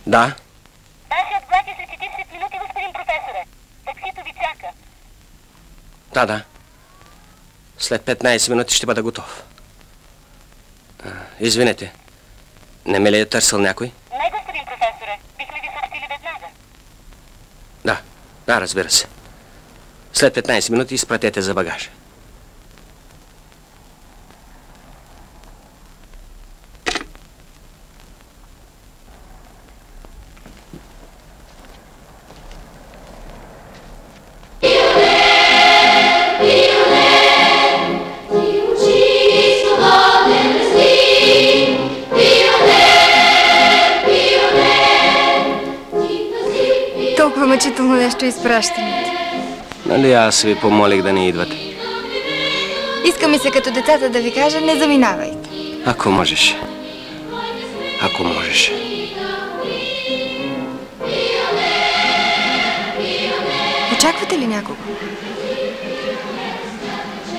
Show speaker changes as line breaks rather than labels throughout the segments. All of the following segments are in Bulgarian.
Да?
Вашият влак е след 40 минути, господин професоре. Таксито ви чака.
Да. След 15 минути ще бъда готов. Извинете. Не ме ли е търсил някой?
Не, господин професоре. Бихме ви съобщили веднага.
Да, разбира се. След 15 минути изпратете за багажа.
Толкова мъчително нещо изпращането.
Нали аз ви помолих да не идвате?
Иска ми се като децата да ви кажа, не заминавайте.
Ако можеш. Ако можеш.
Очаквате ли някого?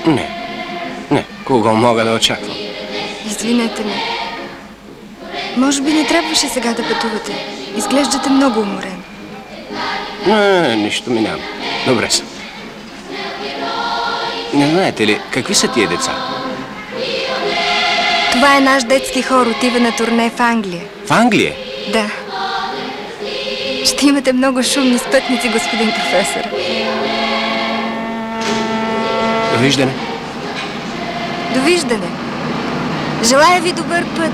Не. Кого мога да очаквам?
Извинете ме. Може би не трябваше сега да пътувате. Изглеждате много уморен.
Не, нищо ми няма. Добре съм. Не знаете ли, какви са тия деца?
Това е наш детски хор, отива на турне в Англия.
В Англия?
Да. Ще имате много шумни спътници, господин професор.
Довиждане.
Довиждане. Желая ви добър път.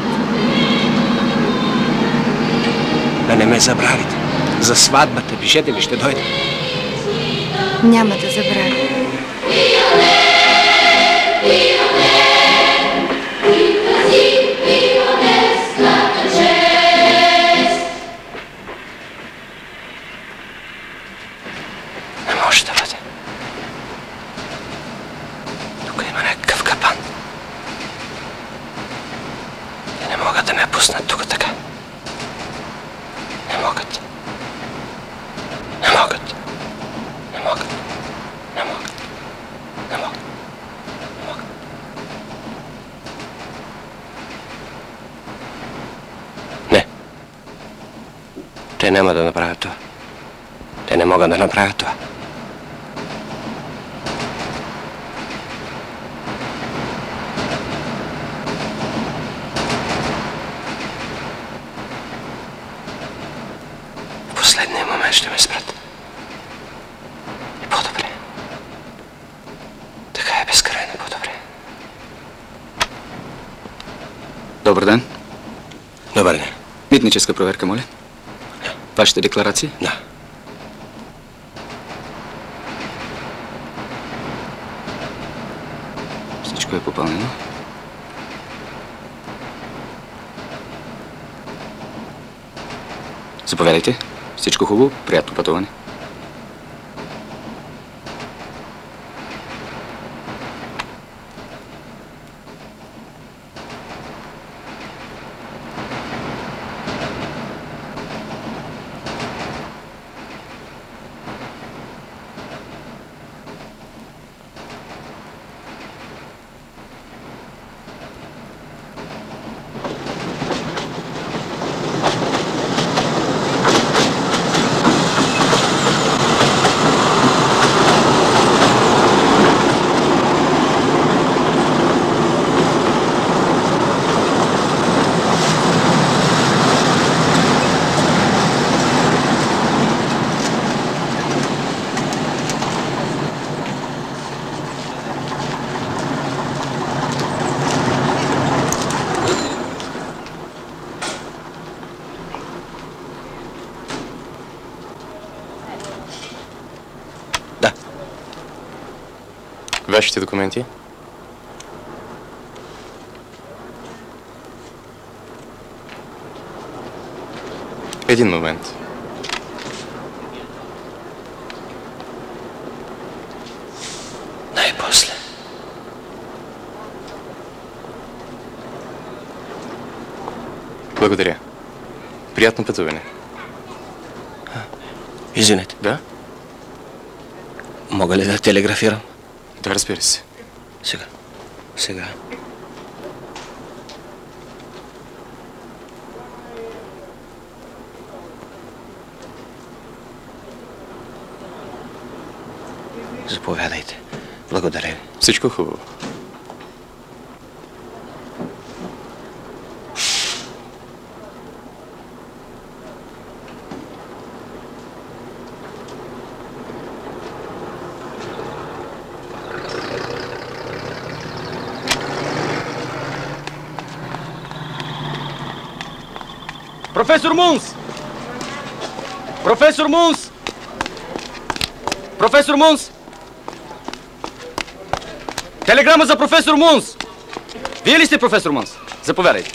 Да не ме забравите. За сватбата, пишете ми, ще дойда.
Няма да забравя.
Не може да бъде. Тук има някакъв капан. Те не могат да ме пуснат тук така. Не могат. Не. Те няма да направят това. Те не могат да направят това. В последния момент ще ме спрат. И по-добре. Така е безкрайно по-добре.
Добър ден.
Добър ден.
Митническа проверка, моля. Вашите декларации?
Да.
Всичко е попълнено. Заповядайте. Всичко хубаво. Приятно пътуване.
Вашите документи? Един момент.
Най-после.
Благодаря. Приятно пътуване.
Извинете.
Да?
Мога ли да телеграфирам?
Да, разбира се.
Сега. Заповядайте. Благодаря ви.
Всичко хубаво.
Професор Мунс! Професор Мунс! Професор Мунс! Телеграма за професор Мунс! Вие ли сте професор Мунс? Заповядайте.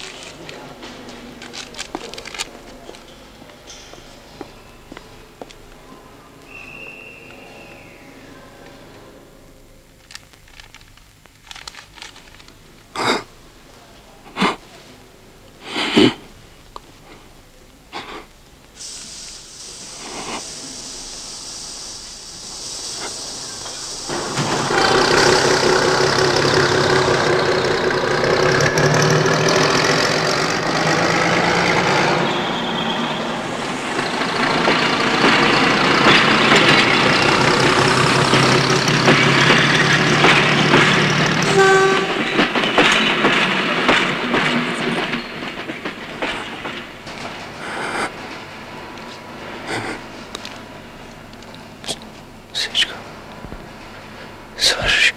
Всичко свърши.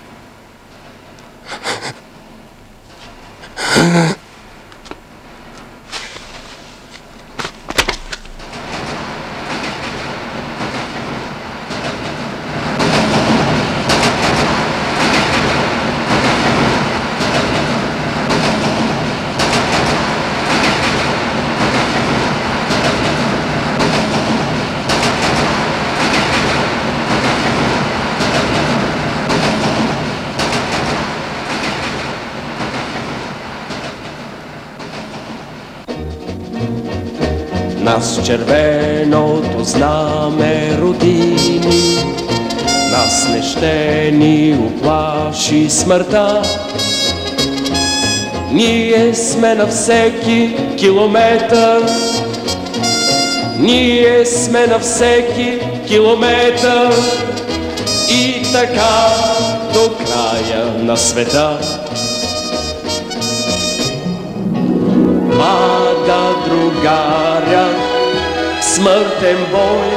Нас червеното знаме родини, нас не ще ни уплаши смъртта. Ние сме на всеки километър, ние сме на всеки километър и така до края на света. Пада другаря, смъртен бой,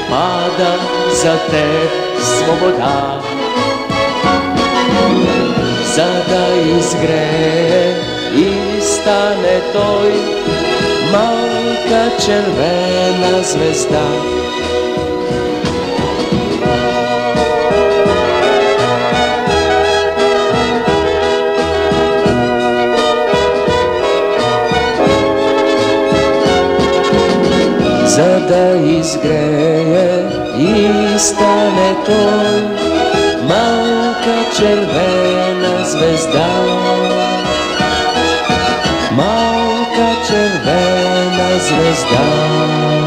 пада за теб свобода. За да изгрее и стане той малка червена звезда. За да изгрее и стане той малка червена звезда. Малка червена звезда.